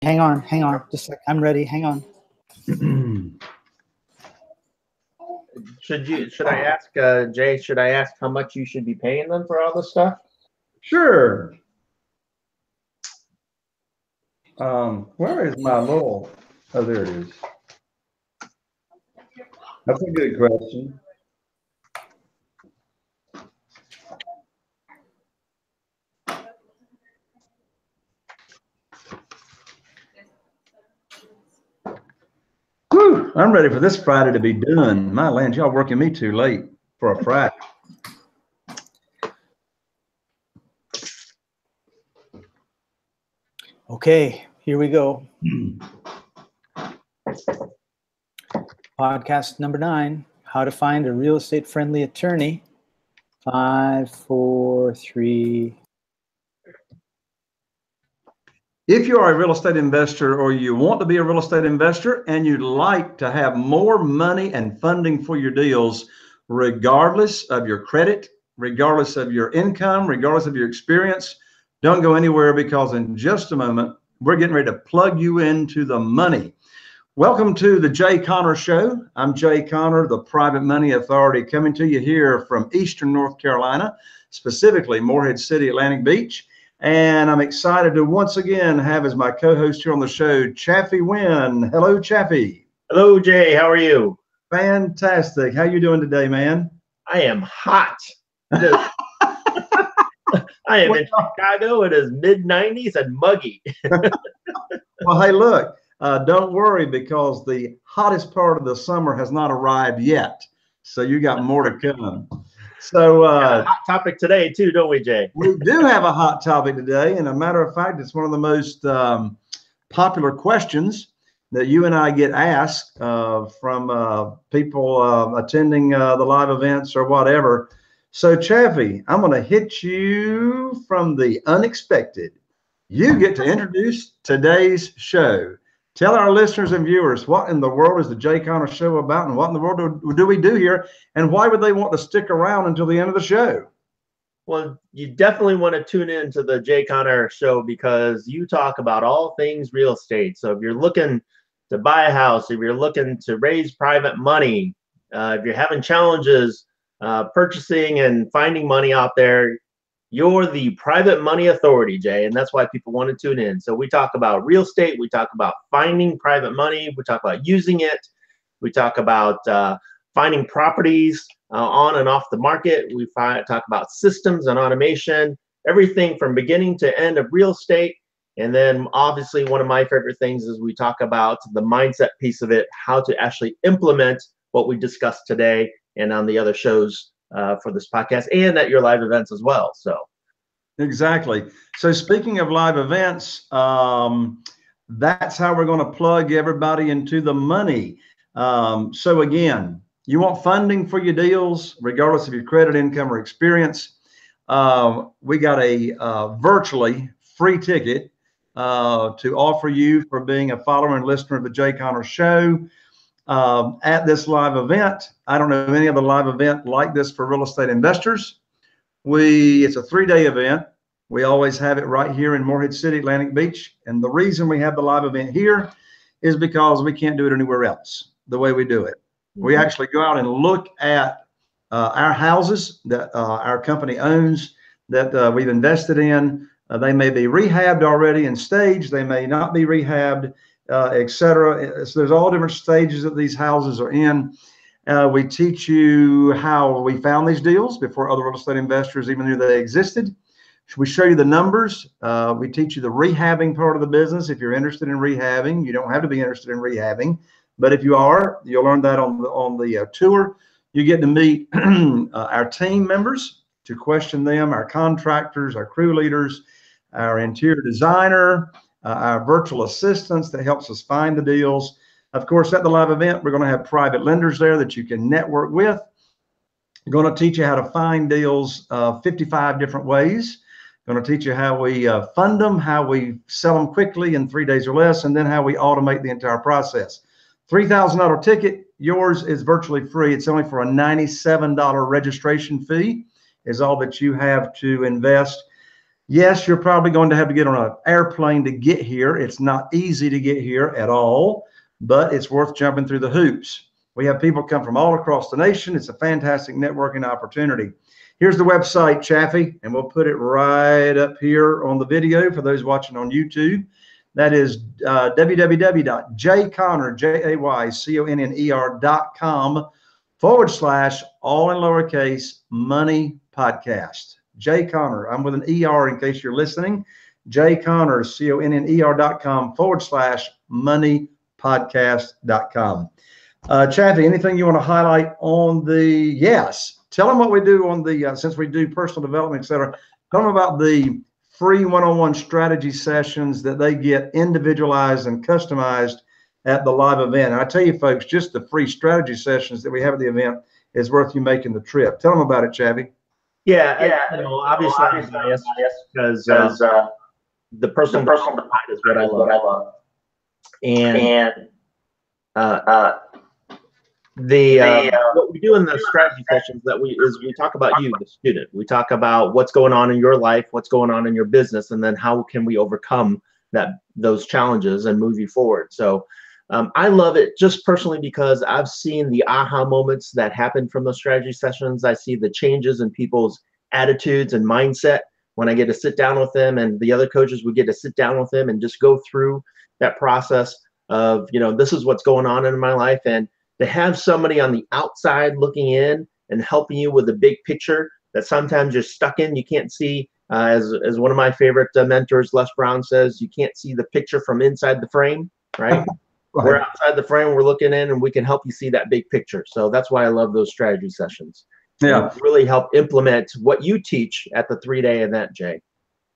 hang on. Just a sec. I'm ready. Hang on. Should I ask Jay? Should I ask how much you should be paying them for all this stuff? Sure. Where is my little? Oh, there it is. That's a good question. Whew, I'm ready for this Friday to be done. My land, y'all working me too late for a Friday. Okay, here we go. Podcast number 9, how to find a real estate friendly attorney. 5, 4, 3. If you are a real estate investor or you want to be a real estate investor and you'd like to have more money and funding for your deals, regardless of your credit, regardless of your income, regardless of your experience, don't go anywhere, because in just a moment, we're getting ready to plug you into the money. Welcome to the Jay Conner Show. I'm Jay Conner, the Private Money Authority, coming to you here from Eastern North Carolina, specifically Morehead City, Atlantic Beach. And I'm excited to once again have as my co-host here on the show, Chaffee-Thanh Nguyen. Hello, Chaffee. Hello, Jay. How are you? Fantastic. How you doing today, man? I am hot. I am in Chicago. It is mid-90s and muggy. Well, hey, look, don't worry, because the hottest part of the summer has not arrived yet. So you got more to come. So hot topic today too, don't we, Jay? We do have a hot topic today. And a matter of fact, it's one of the most popular questions that you and I get asked from people attending the live events or whatever. So Chaffee, I'm going to hit you from the unexpected. You get to introduce today's show. Tell our listeners and viewers, what in the world is the Jay Conner Show about, and what in the world do we do here, and why would they want to stick around until the end of the show? Well, you definitely want to tune in to the Jay Conner Show, because you talk about all things real estate. So if you're looking to buy a house, if you're looking to raise private money, if you're having challenges purchasing and finding money out there, you're the Private Money Authority, Jay, and that's why people want to tune in. So we talk about real estate, we talk about finding private money, we talk about using it, we talk about finding properties on and off the market, we talk about systems and automation, everything from beginning to end of real estate. And then obviously one of my favorite things is we talk about the mindset piece of it, how to actually implement what we discussed today and on the other shows for this podcast, and at your live events as well. So exactly. So speaking of live events, that's how we're going to plug everybody into the money. So again, you want funding for your deals, regardless of your credit, income, or experience. We got a virtually free ticket to offer you for being a follower and listener of the Jay Conner Show. At this live event, I don't know any other live event like this for real estate investors. It's a 3-day event. We always have it right here in Morehead City, Atlantic Beach. And the reason we have the live event here is because we can't do it anywhere else the way we do it. We actually go out and look at our houses that our company owns, that we've invested in. They may be rehabbed already and staged. They may not be rehabbed, etc. So there's all different stages that these houses are in. We teach you how we found these deals before other real estate investors even knew they existed. We show you the numbers. We teach you the rehabbing part of the business. If you're interested in rehabbing, you don't have to be interested in rehabbing, but if you are, you'll learn that on the tour. You get to meet our team members, to question them, our contractors, our crew leaders, our interior designer, our virtual assistants that helps us find the deals. Of course, at the live event, we're going to have private lenders there that you can network with. We're going to teach you how to find deals 55 different ways. Going to teach you how we fund them, how we sell them quickly in 3 days or less, and then how we automate the entire process. $3,000 ticket. Yours is virtually free. It's only for a $97 registration fee is all that you have to invest. Yes, you're probably going to have to get on an airplane to get here. It's not easy to get here at all, but it's worth jumping through the hoops. We have people come from all across the nation. It's a fantastic networking opportunity. Here's the website, Chaffee, and we'll put it right up here on the video for those watching on YouTube. That is www.jayconner.com/, all in lowercase, money podcast. Jay Conner, I'm with an ER in case you're listening. jayconner, CONNER.com/moneypodcast.com. Chaffee, anything you want to highlight on the, yes, tell them what we do on the, since we do personal development, et cetera, tell them about the free one-on-one strategy sessions that they get individualized and customized at the live event. And I tell you folks, just the free strategy sessions that we have at the event is worth you making the trip. Tell them about it, Chaffee. Yeah, obviously I'm biased because the personal development is what I love. And what we do in the strategy sessions we talk about you, the student. We talk about what's going on in your life, what's going on in your business, and then how can we overcome those challenges and move you forward. So I love it just personally because I've seen the aha moments that happen from those strategy sessions. I see the changes in people's attitudes and mindset when I get to sit down with them, and the other coaches would get to sit down with them and just go through that process of, this is what's going on in my life. And to have somebody on the outside looking in and helping you with the big picture that sometimes you're stuck in, you can't see, as one of my favorite mentors, Les Brown, says, you can't see the picture from inside the frame, right? Right. We're outside the frame, we're looking in, and we can help you see that big picture. So that's why I love those strategy sessions. Yeah, really help implement what you teach at the 3-day event, Jay.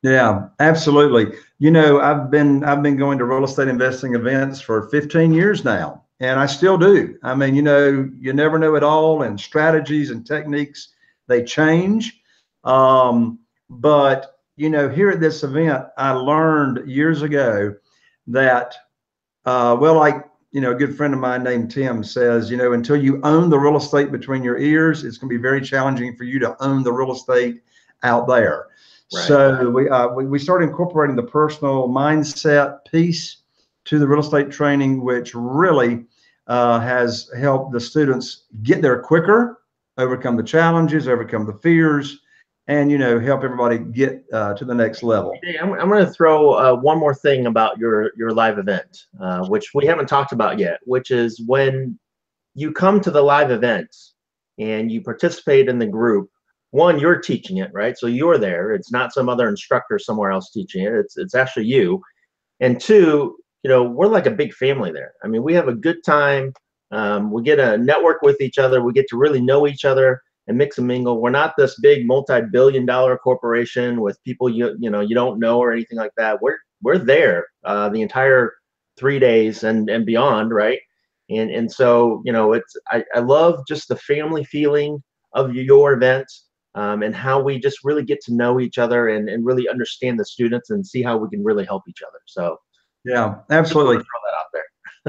Yeah, absolutely. I've been going to real estate investing events for 15 years now, and I still do. I mean, you never know it all, and strategies and techniques, they change. But here at this event, I learned years ago that a good friend of mine named Tim says, until you own the real estate between your ears, it's going to be very challenging for you to own the real estate out there. Right. So we started incorporating the personal mindset piece to the real estate training, which really has helped the students get there quicker, overcome the challenges, overcome the fears, and help everybody get to the next level. Hey, I'm going to throw one more thing about your live event, which we haven't talked about yet, which is when you come to the live events and you participate in the group. One, you're teaching it, right? So you're there. It's not some other instructor somewhere else teaching it. It's actually you. And two, we're like a big family there. I mean, we have a good time. We get to network with each other. We get to really know each other and mix and mingle. We're not this big multi-billion-dollar corporation with people you don't know or anything like that. We're there the entire 3 days and beyond, right? And so I love just the family feeling of your event, and how we just really get to know each other and really understand the students and see how we can really help each other. So yeah, absolutely. Throw that out there.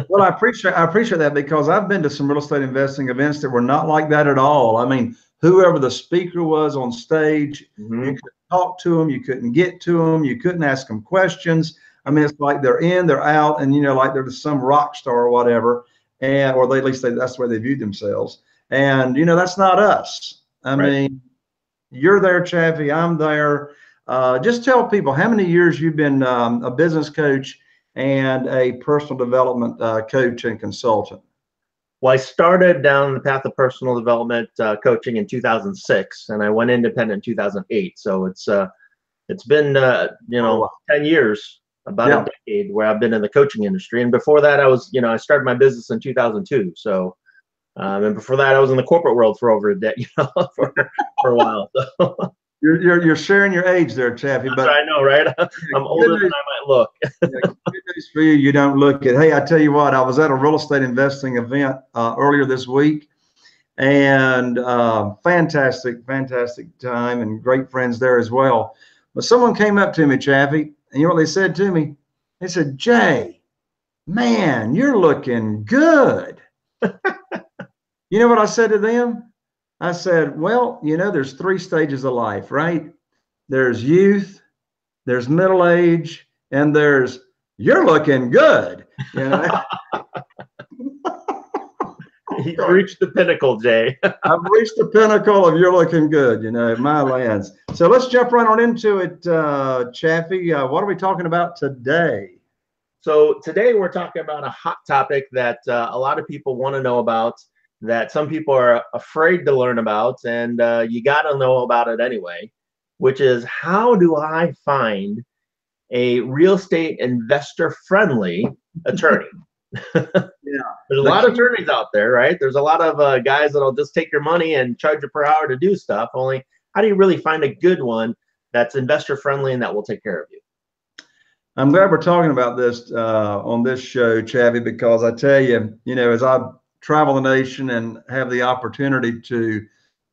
Well, I appreciate that, because I've been to some real estate investing events that were not like that at all. I mean, whoever the speaker was on stage, you couldn't talk to them, you couldn't get to them, you couldn't ask them questions. I mean, it's like they're in, they're out, and like they're some rock star or whatever, or at least that's the way they viewed themselves. And that's not us. I mean, you're there, Chaffee, I'm there. Just tell people how many years you've been a business coach and a personal development coach and consultant. Well, I started down the path of personal development coaching in 2006, and I went independent in 2008. So it's been 10 years, about a decade, where I've been in the coaching industry. And before that, I started my business in 2002. So and before that, I was in the corporate world for over a decade, for a while. So. You're sharing your age there, Chaffee. But I know, right? I'm older than I might look. Good news for you. You don't look it. Hey, I tell you what, I was at a real estate investing event earlier this week, and fantastic time and great friends there as well. But someone came up to me, Chaffee, and you know what they said to me? They said, "Jay, man, you're looking good." You know what I said to them? I said, well, there's 3 stages of life, right? There's youth, there's middle age, and there's you're looking good. You know? You've reached the pinnacle, Jay. I've reached the pinnacle of you're looking good, you know, my lands. So let's jump right on into it, Chaffee. What are we talking about today? So today we're talking about a hot topic that a lot of people want to know about, that some people are afraid to learn about, and you got to know about it anyway, which is how do I find a real estate investor-friendly attorney? Yeah, there's a lot of attorneys out there, right? There's a lot of guys that'll just take your money and charge you per hour to do stuff. Only, how do you really find a good one that's investor-friendly and that will take care of you? I'm glad we're talking about this on this show, Chaffee, because I tell you, you know, as I travel the nation and have the opportunity to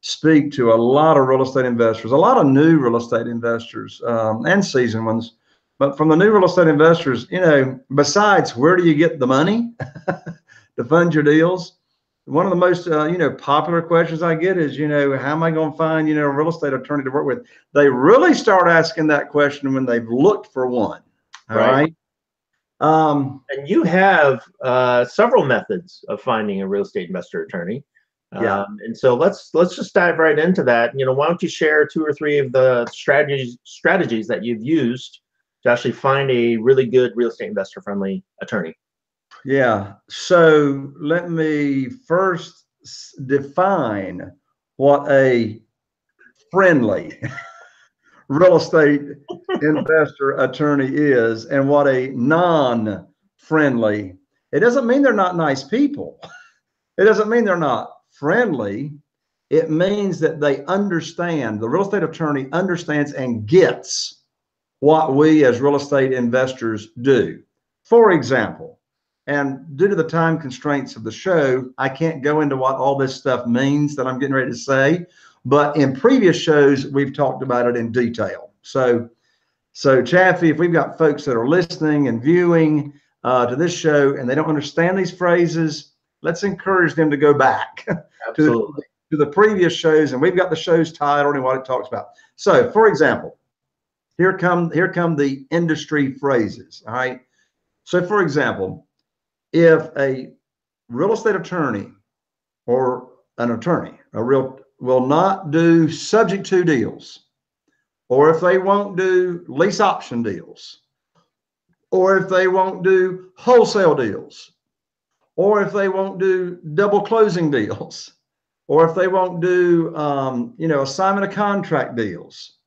speak to a lot of real estate investors, a lot of new real estate investors and seasoned ones. But from the new real estate investors, you know, besides where do you get the money to fund your deals? One of the most, you know, popular questions I get is, you know, how am I going to find, you know, a real estate attorney to work with? They really start asking that question when they've looked for one. All right. And you have several methods of finding a real estate investor attorney. Yeah. And so let's just dive right into that. You know, why don't you share 2 or 3 of the strategies that you've used to actually find a really good real estate investor friendly attorney? Yeah. So let me first define what a friendly real estate investor attorney is and what a non-friendly. It doesn't mean they're not nice people. It doesn't mean they're not friendly. It means that they understand, the real estate attorney understands and gets what we as real estate investors do. For example, and due to the time constraints of the show, I can't go into what all this stuff means that I'm getting ready to say, but in previous shows, we've talked about it in detail. So Chaffee, if we've got folks that are listening and viewing to this show and they don't understand these phrases, let's encourage them to go back to the previous shows, and we've got the show's title and what it talks about. So, for example, here come the industry phrases. All right. So, for example, if a real estate attorney or an attorney, will not do subject to deals, or if they won't do lease option deals, or if they won't do wholesale deals, or if they won't do double closing deals, or if they won't do, you know, assignment of contract deals.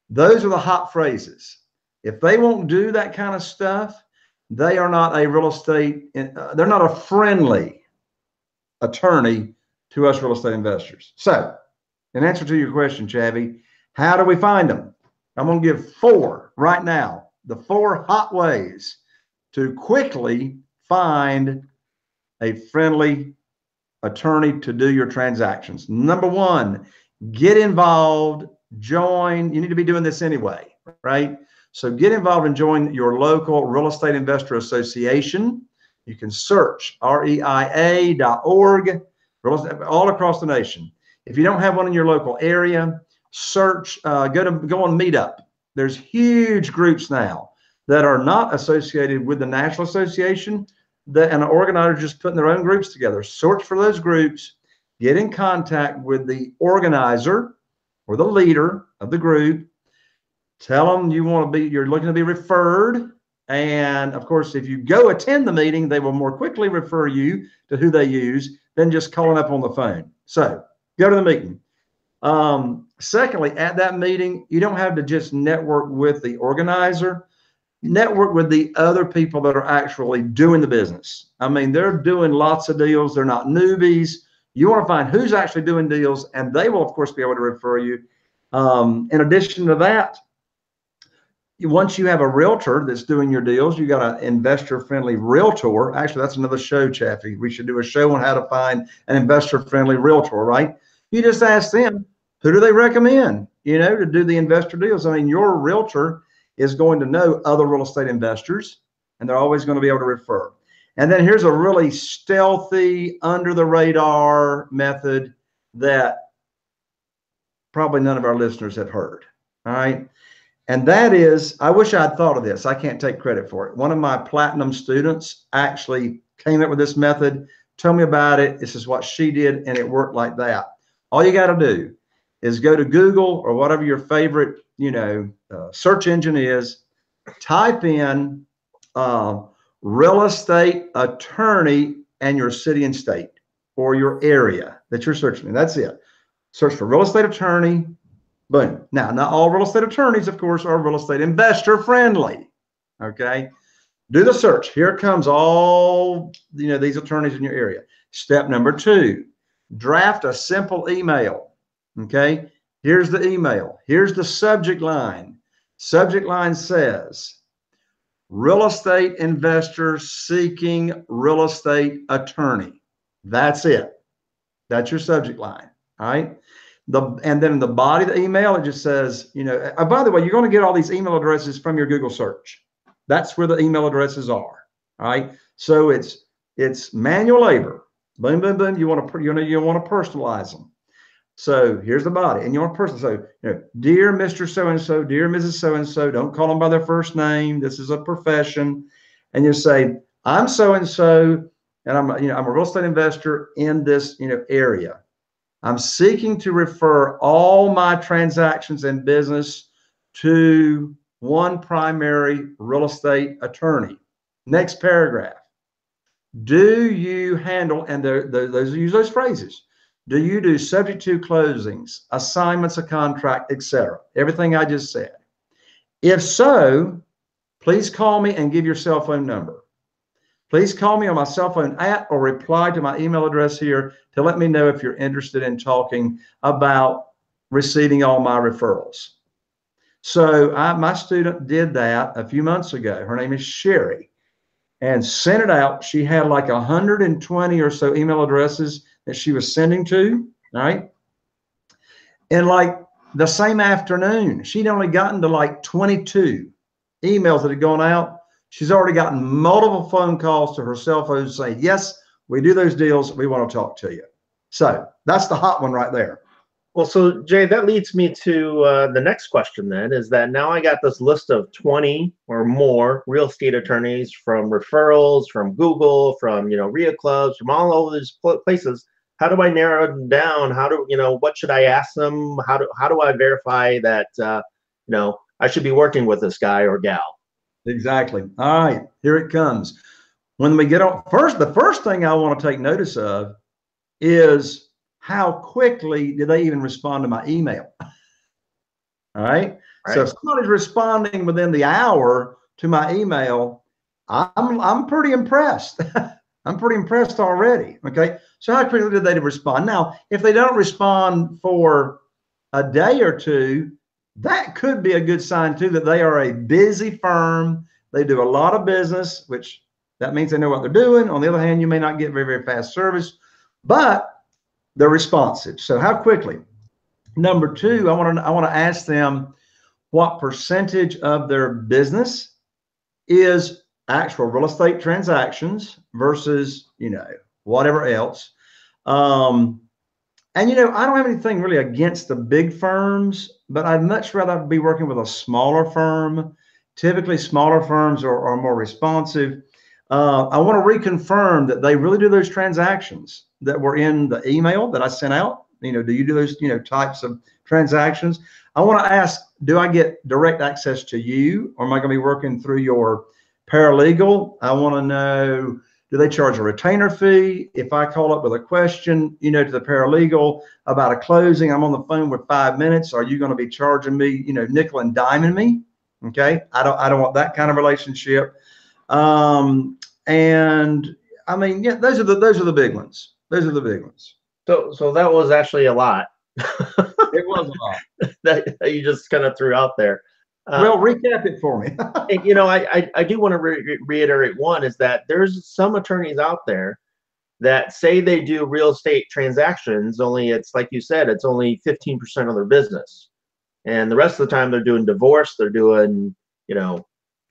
Those are the hot phrases. If they won't do that kind of stuff, they are not a real estate, they're not a friendly attorney to us real estate investors. So, in answer to your question, Chaffee, how do we find them? I'm going to give 4 right now, the 4 hot ways to quickly find a friendly attorney to do your transactions. Number 1, get involved, join. You need to be doing this anyway, right? So get involved and join your local real estate investor association. You can search reia.org, all across the nation. If you don't have one in your local area, search, go on Meetup. There's huge groups now that are not associated with the National Association, and the organizers just putting their own groups together. Search for those groups, get in contact with the organizer or the leader of the group. Tell them you're looking to be referred. And of course, if you go attend the meeting, they will more quickly refer you to who they use than just calling up on the phone. So go to the meeting. Secondly, at that meeting, you don't have to just network with the organizer. Network with the other people that are actually doing the business. I mean, they're doing lots of deals. They're not newbies. You want to find who's actually doing deals, and they will, of course, be able to refer you. In addition to that, once you have a realtor that's doing your deals, you got an investor-friendly realtor. Actually, that's another show, Chaffee. We should do a show on how to find an investor-friendly realtor, right? You just ask them, who do they recommend, you know, to do the investor deals? I mean, your realtor is going to know other real estate investors, and they're always going to be able to refer. And then here's a really stealthy, under the radar method that probably none of our listeners have heard. All right. And that is, I wish I'd thought of this. I can't take credit for it. One of my platinum students actually came up with this method, told me about it. This is what she did, and it worked like that. All you got to do is go to Google or whatever your favorite, search engine is, type in real estate attorney and your city and state or your area that you're searching in. That's it. Search for real estate attorney. Boom. Now, not all real estate attorneys, of course, are real estate investor friendly. Okay. Do the search. Here it comes, all, these attorneys in your area. Step number 2, draft a simple email. Okay. Here's the email. Here's the subject line. Subject line says, real estate investor seeking real estate attorney. That's it. That's your subject line. All right. And then in the body of the email, it just says, by the way, you're going to get all these email addresses from your Google search. That's where the email addresses are. All right. So it's manual labor. Boom, boom, boom. You want to personalize them. So here's the body, and you want to personalize. So, dear Mr. So-and-so, dear Mrs. So-and-so, don't call them by their first name. This is a profession. And you say, I'm so-and-so, and I'm a real estate investor in this, area. I'm seeking to refer all my transactions and business to one primary real estate attorney. Next paragraph. Do you handle, and those use those phrases. Do you do subject to closings, assignments of contract, etc.? Everything I just said. If so, please call me and give your cell phone number. Please call me on my cell phone or reply to my email address here to let me know if you're interested in talking about receiving all my referrals. So my student did that a few months ago. Her name is Sherry, and sent it out. She had like 120 or so email addresses that she was sending to, right? And like the same afternoon, she'd only gotten to like 22 emails that had gone out. She's already gotten multiple phone calls to her cell phone saying, yes, we do those deals. We want to talk to you. So that's the hot one right there. Well, so Jay, that leads me to the next question then, is that now I got this list of 20 or more real estate attorneys from referrals, from Google, from, RIA clubs, from all over these places. How do I narrow them down? What should I ask them? How do I verify that, I should be working with this guy or gal? Exactly. All right, here it comes. When we get on the first thing I want to take notice of is how quickly do they even respond to my email? All right. So if somebody's responding within the hour to my email, I'm pretty impressed. I'm pretty impressed already. Okay. So how quickly did they respond? Now, if they don't respond for a day or two, that could be a good sign too, that they are a busy firm. They do a lot of business, which that means they know what they're doing. On the other hand, you may not get very, very fast service, but they're responsive. So how quickly? Number 2, I want to ask them what percentage of their business is actual real estate transactions versus, whatever else. And, I don't have anything really against the big firms, but I'd much rather be working with a smaller firm. Typically, smaller firms are more responsive. I want to reconfirm that they really do those transactions that were in the email that I sent out. Do you do those, types of transactions? I want to ask, do I get direct access to you, or am I going to be working through your paralegal? I want to know, do they charge a retainer fee? If I call up with a question, to the paralegal about a closing, I'm on the phone with 5 minutes. Are you going to be charging me, nickel and diming me? Okay. I don't want that kind of relationship. And I mean, yeah, those are the big ones. Those are the big ones. So that was actually a lot. It was a lot that you just kind of threw out there. Well, recap it for me. And, I do want to reiterate one is that there's some attorneys out there that say they do real estate transactions, only it's like you said, it's only 15% of their business. And the rest of the time they're doing divorce, they're doing,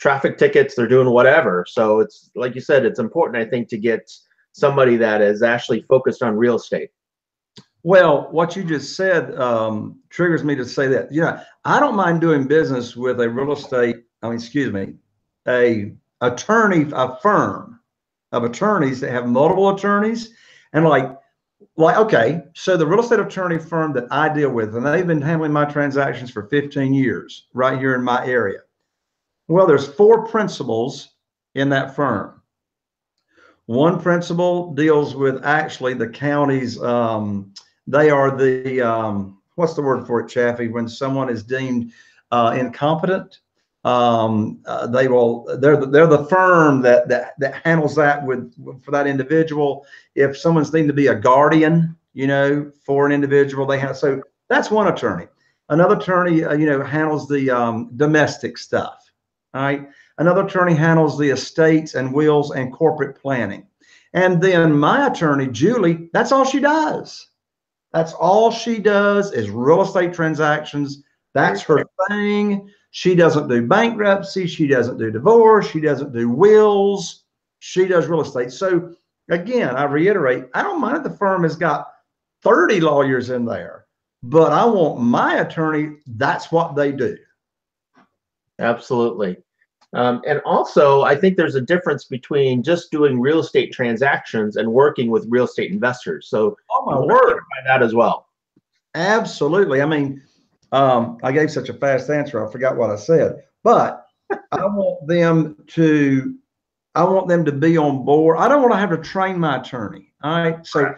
traffic tickets, they're doing whatever. So it's like you said, it's important, I think, to get somebody that is actually focused on real estate. Well, what you just said triggers me to say that. Yeah, I don't mind doing business with a real estate, excuse me, a firm of attorneys that have multiple attorneys. And okay, so the real estate attorney firm that I deal with, and they've been handling my transactions for 15 years right here in my area. Well, there's 4 principals in that firm. One principal deals with actually the county's, they are the, what's the word for it, Chaffee, when someone is deemed incompetent? They're the firm that handles that for that individual. If someone's deemed to be a guardian, for an individual, they have. So that's one attorney. Another attorney, handles the domestic stuff. All right. Another attorney handles the estates and wills and corporate planning. And then my attorney, Julie, that's all she does. That's all she does is real estate transactions. That's her thing. She doesn't do bankruptcy. She doesn't do divorce. She doesn't do wills. She does real estate. So again, I reiterate, I don't mind if the firm has got 30 lawyers in there, but I want my attorney, that's what they do. Absolutely. And also, I think there's a difference between just doing real estate transactions and working with real estate investors. So, oh my word, by that as well. Absolutely. I mean, I gave such a fast answer, I forgot what I said. But I want them to be on board. I don't want to have to train my attorney. All right. So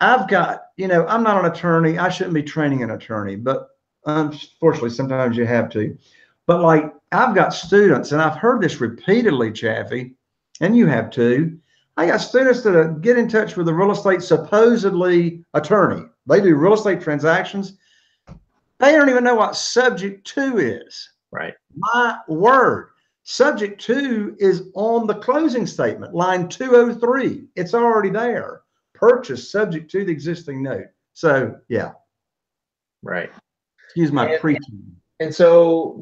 I've got, I'm not an attorney. I shouldn't be training an attorney, but unfortunately, sometimes you have to. But I've got students, and I've heard this repeatedly, Chaffee, and you have too. I got students that get in touch with the real estate supposedly attorney. They do real estate transactions. They don't even know what subject to is. Right. My word. Subject to is on the closing statement, line 203. It's already there. Purchase subject to the existing note. So, yeah. Right. Excuse my preaching. And so,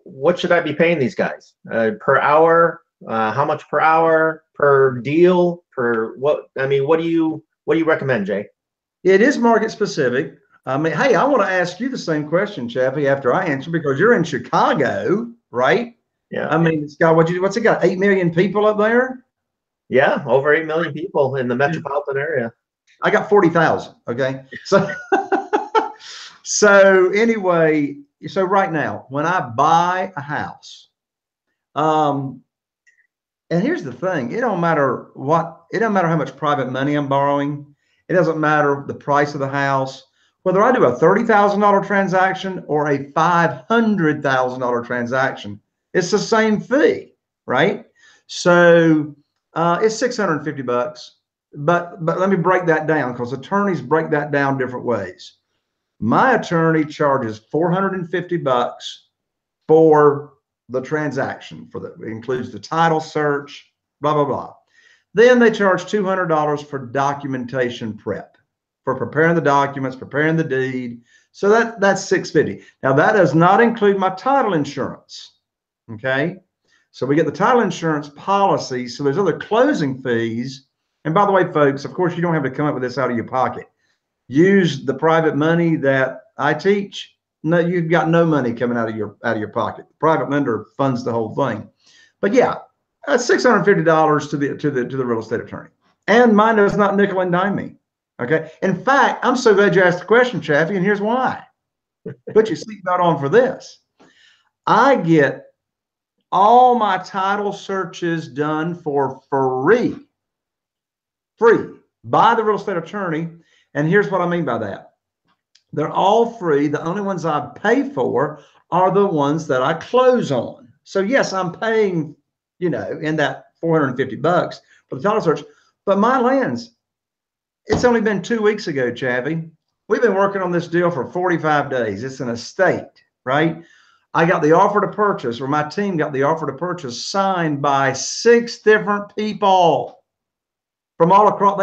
what should I be paying these guys? Per hour? How much per hour? Per deal? Per what? I mean, what do you recommend, Jay? It is market specific. I mean, hey, I want to ask you the same question, Chaffee, after I answer, because you're in Chicago, right? Yeah. I mean, it's got what's it got? 8 million people up there? Yeah, over 8 million people in the metropolitan area. I got 40,000. Okay. So anyway, so right now, when I buy a house, and here's the thing, it don't matter how much private money I'm borrowing. It doesn't matter the price of the house, whether I do a $30,000 transaction or a $500,000 transaction, it's the same fee, right? So it's $650. But let me break that down, because attorneys break that down different ways. My attorney charges $450 for the transaction, it includes the title search, blah, blah, blah. Then they charge $200 for documentation prep, for preparing the documents, preparing the deed. So that's $650. Now that does not include my title insurance. Okay. So we get the title insurance policy. So there's other closing fees. And by the way, folks, of course, you don't have to come up with this out of your pocket. Use the private money that I teach. No, you've got no money coming out of your pocket. The private lender funds the whole thing. But yeah, that's $650 to the real estate attorney. And mine does not nickel and dime me. Okay. In fact, I'm so glad you asked the question, Chaffee, and here's why. Put your seatbelt on for this. I get all my title searches done for free by the real estate attorney. And here's what I mean by that. They're all free. The only ones I pay for are the ones that I close on. So yes, I'm paying, in that $450 for the title search, but my lands, it's only been 2 weeks ago, Chaffee. We've been working on this deal for 45 days. It's an estate, right? I got the offer to purchase, or my team got the offer to purchase signed by 6 different people from all across.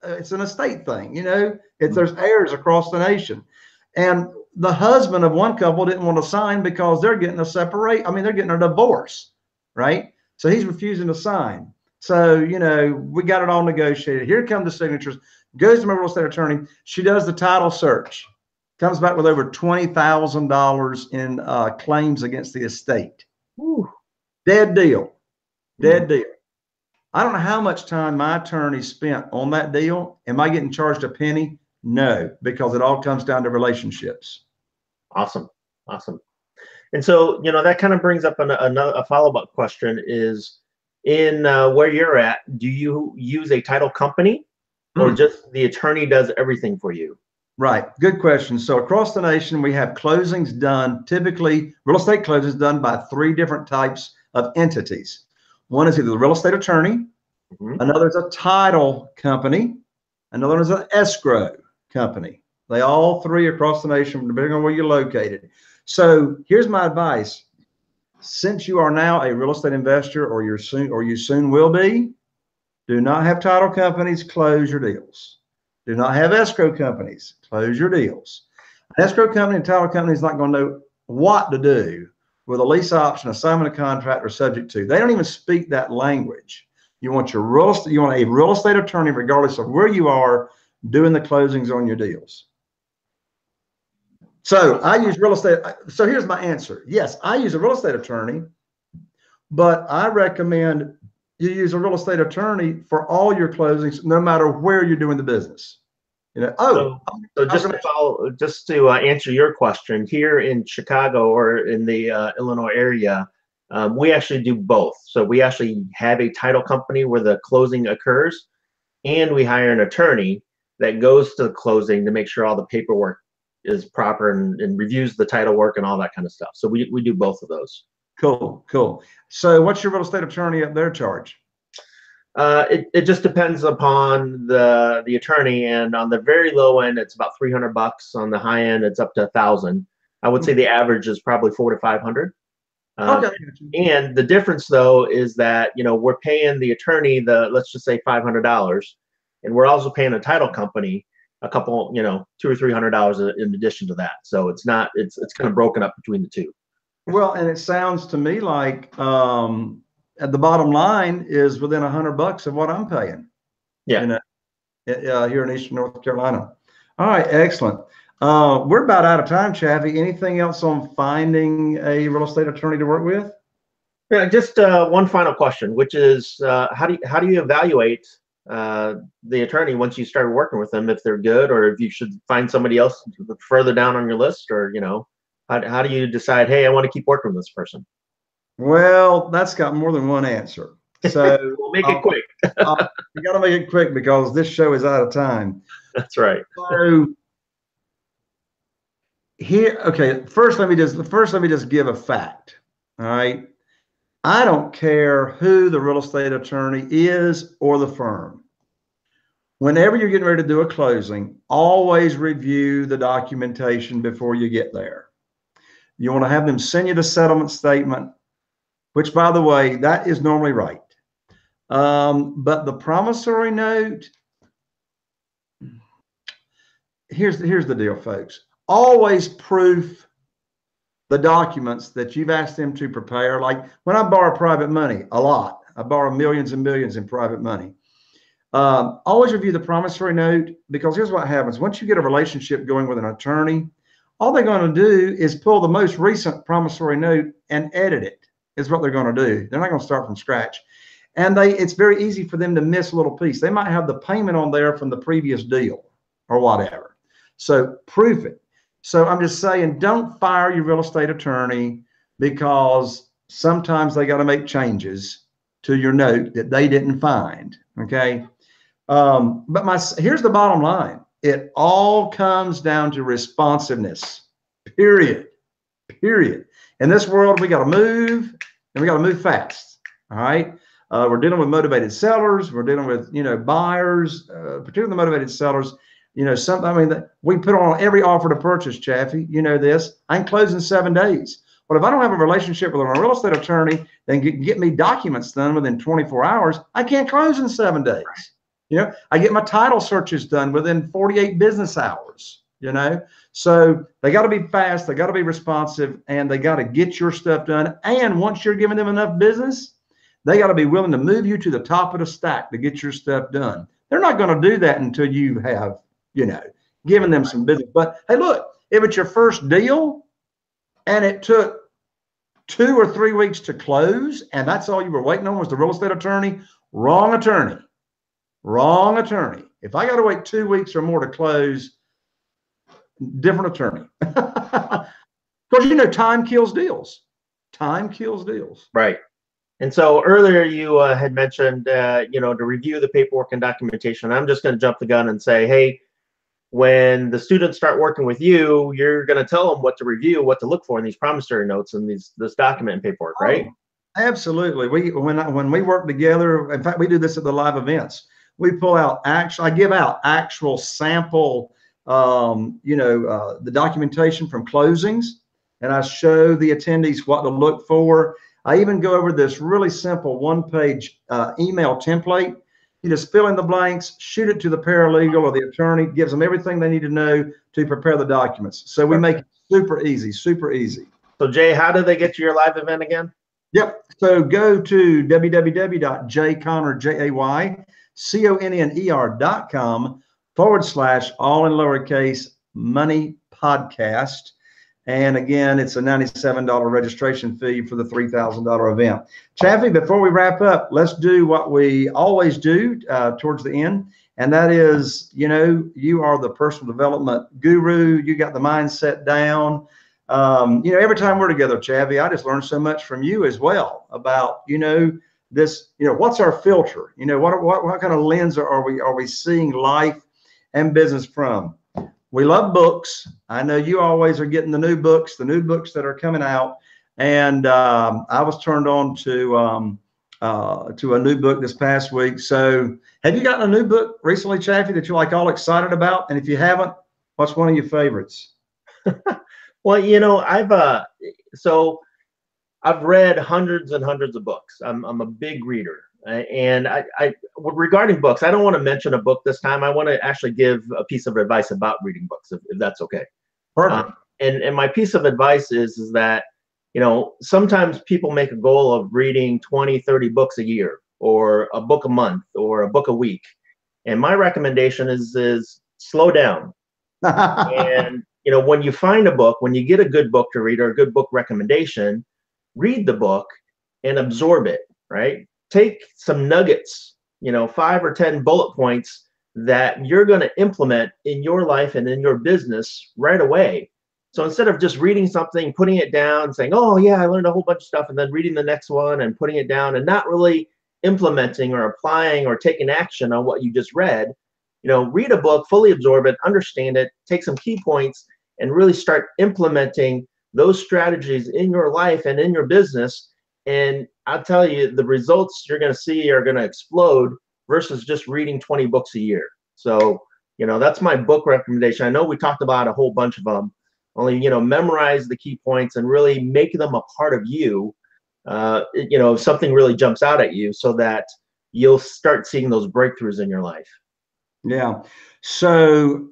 It's an estate thing, there's heirs across the nation. And the husband of one couple didn't want to sign because they're getting they're getting a divorce, right? So he's refusing to sign. So, you know, we got it all negotiated. Here come the signatures. Goes to my real estate attorney. She does the title search. Comes back with over $20,000 in claims against the estate. Whew. Dead deal. Dead deal. I don't know how much time my attorney spent on that deal. Am I getting charged a penny? No, because it all comes down to relationships. Awesome. Awesome. And so, you know, that kind of brings up a follow-up question is, in where you're at, do you use a title company or just the attorney does everything for you? Right. Good question. So across the nation, we have closings done, typically real estate closings done by 3 different types of entities. One is either the real estate attorney, another is a title company, another is an escrow company. They all 3 across the nation, depending on where you're located. So here's my advice. Since you are now a real estate investor, or you soon will be, do not have title companies close your deals. Do not have escrow companies close your deals. An escrow company and title company is not going to know what to do with a lease option, assignment of contract, or subject to. They don't even speak that language. You want a real estate attorney, regardless of where you are, doing the closings on your deals. So I use real estate. So here's my answer. Yes, I use a real estate attorney, but I recommend you use a real estate attorney for all your closings, no matter where you're doing the business. You know, so just to answer your question, here in Chicago or in the Illinois area, we actually do both. So we actually have a title company where the closing occurs, and we hire an attorney that goes to the closing to make sure all the paperwork is proper and reviews the title work and all that kind of stuff. So we do both of those. Cool, cool. So what's your real estate attorney up there charge? It just depends upon the attorney, and on the very low end, it's about $300. On the high end, it's up to $1,000. I would say the average is probably $400 to $500. Okay. And the difference, though, is that, you know, we're paying the attorney let's just say $500, and we're also paying a title company a couple, you know, $200 or $300 in addition to that. So it's kind of broken up between the two. Well, and it sounds to me like at the bottom line is within $100 of what I'm paying. Yeah. You know, here in Eastern North Carolina. All right, excellent. We're about out of time, Chaffee. Anything else on finding a real estate attorney to work with? Yeah, just one final question, which is how do you evaluate the attorney once you start working with them, if they're good, or if you should find somebody else further down on your list, or, you know, how do you decide, hey, I want to keep working with this person? Well, that's got more than one answer. So we'll make it quick. We got to make it quick because this show is out of time. That's right. So here, okay. First, let me just give a fact. All right. I don't care who the real estate attorney is or the firm. Whenever you're getting ready to do a closing, always review the documentation before you get there. You want to have them send you the settlement statement, which, by the way, that is normally right. But the promissory note, here's the deal, folks. Always proof the documents that you've asked them to prepare. Like when I borrow private money, a lot. I borrow millions and millions in private money. Always review the promissory note, because here's what happens. Once you get a relationship going with an attorney, all they're going to do is pull the most recent promissory note and edit it, is what they're going to do. They're not going to start from scratch. And it's very easy for them to miss a little piece. They might have the payment on there from the previous deal or whatever. So proof it. So I'm just saying, don't fire your real estate attorney because sometimes they got to make changes to your note that they didn't find. Okay. But here's the bottom line. It all comes down to responsiveness, period. In this world, we got to move, and we got to move fast. All right. We're dealing with motivated sellers. We're dealing with, you know, buyers, particularly the motivated sellers. You know, we put on every offer to purchase, Chaffee. You know this. I can close in 7 days. But if I don't have a relationship with a real estate attorney, then get me documents done within 24 hours, I can't close in 7 days. You know, I get my title searches done within 48 business hours. You know, so they got to be fast, they got to be responsive, and they got to get your stuff done. And once you're giving them enough business, They got to be willing to move you to the top of the stack to get your stuff done. They're not going to do that until you have, given them some business. But hey, look, if it's your first deal and it took 2 or 3 weeks to close, and that's all you were waiting on was the real estate attorney, wrong attorney. Wrong attorney. If I got to wait 2 weeks or more to close, different attorney. Because, time kills deals. Time kills deals. Right. And so earlier you had mentioned, to review the paperwork and documentation. I'm just going to jump the gun and say, hey, when the students start working with you, you're going to tell them what to review, what to look for in these promissory notes and this document and paperwork, right? Oh, absolutely. When we work together, in fact, we do this at the live events. We pull out I give out actual sample, the documentation from closings, and I show the attendees what to look for. I even go over this really simple 1-page email template. You just fill in the blanks, shoot it to the paralegal or the attorney, gives them everything they need to know to prepare the documents. So we make it super easy, super easy. So Jay, how do they get to your live event again? Yep. So go to www.jayconner.com/, all in lowercase, money podcast. And again, it's a $97 registration fee for the $3,000 event. Chaffee, before we wrap up, let's do what we always do towards the end. And that is, you are the personal development guru. You got the mindset down. Every time we're together, Chaffee, I just learn so much from you as well about, this, what's our filter? What kind of lens are we seeing life and business from? We love books. I know you always are getting the new books that are coming out. And I was turned on to a new book this past week. So have you gotten a new book recently, Chaffee, that you're like all excited about? And if you haven't, what's one of your favorites? Well, I've read hundreds and hundreds of books. I'm a big reader. And regarding books, I don't want to mention a book this time. I want to actually give a piece of advice about reading books, if that's okay. Perfect. And my piece of advice is that, sometimes people make a goal of reading 20, 30 books a year, or a book a month, or a book a week. And my recommendation is slow down. And, when you find a book, when you get a good book to read or a good book recommendation, read the book and absorb it, right? Take some nuggets, 5 or 10 bullet points that you're going to implement in your life and in your business right away. So instead of just reading something, putting it down, saying, oh yeah, I learned a whole bunch of stuff, and then reading the next one and putting it down and not really implementing or applying or taking action on what you just read, read a book, fully absorb it, understand it, take some key points, and really start implementing those strategies in your life and in your business. And I'll tell you, the results you're going to see are going to explode versus just reading 20 books a year. So, that's my book recommendation. I know we talked about a whole bunch of them. Only, memorize the key points and really make them a part of you. If something really jumps out at you, so that you'll start seeing those breakthroughs in your life. Yeah. So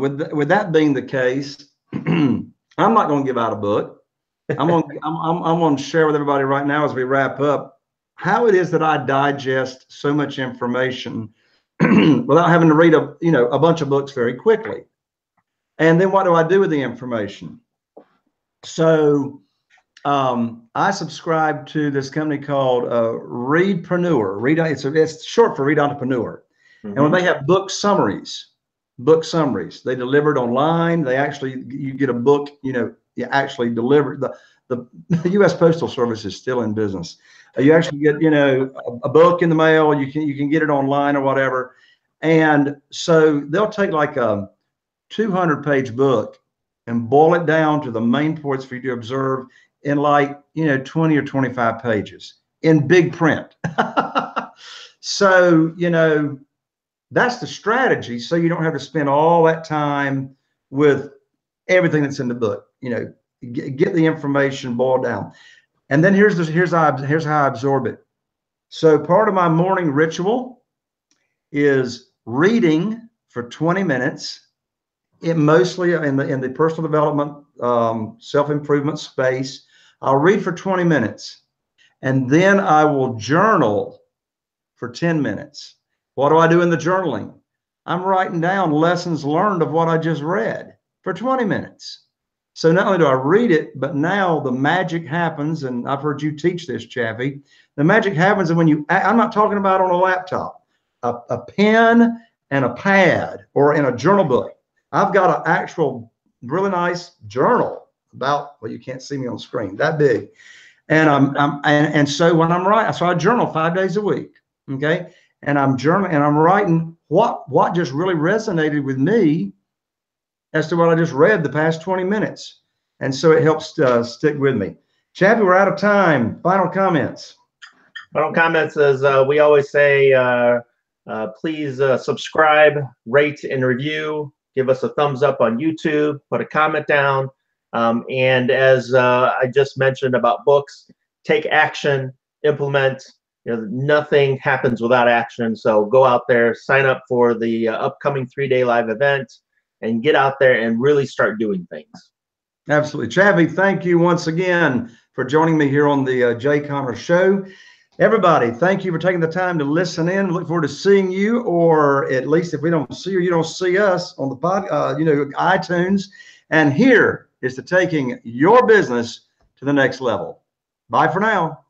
with that being the case, I'm not going to give out a book. I'm going to share with everybody right now as we wrap up how it is that I digest so much information without having to read a bunch of books very quickly. And then what do I do with the information? So I subscribe to this company called Readpreneur. It's short for Read Entrepreneur. Mm-hmm. And when they have book summaries, they deliver it online. You get a book, you actually deliver the U.S. Postal Service is still in business. You actually get, a book in the mail. You can get it online or whatever. And so they'll take like a 200-page book and boil it down to the main points for you to observe in 20 or 25 pages in big print. So, that's the strategy. So you don't have to spend all that time with everything that's in the book, get the information boiled down. And then here's how I absorb it. So part of my morning ritual is reading for 20 minutes. It mostly in the personal development, self-improvement space. I'll read for 20 minutes. And then I will journal for 10 minutes. What do I do in the journaling? I'm writing down lessons learned of what I just read for 20 minutes. So not only do I read it, but now the magic happens, and I've heard you teach this, Chaffee. The magic happens when you, I'm not talking about on a laptop, a pen and a pad or in a journal book. I've got an actual really nice journal about, well, you can't see me on the screen, that big. And so when I'm writing, so I journal 5 days a week, okay? And I'm journaling and I'm writing what just really resonated with me as to what I just read the past 20 minutes. And so it helps stick with me. Chaffee, we're out of time. Final comments. Final comments is we always say, please subscribe, rate, and review. Give us a thumbs up on YouTube. Put a comment down. And as I just mentioned about books, take action, implement. You know, nothing happens without action. So go out there, sign up for the upcoming 3-day live event, and get out there and really start doing things. Absolutely. Chaffee, thank you once again for joining me here on the Jay Conner Show. Everybody, thank you for taking the time to listen in. Look forward to seeing you, or at least if we don't see you, you don't see us on the iTunes. And here is to taking your business to the next level. Bye for now.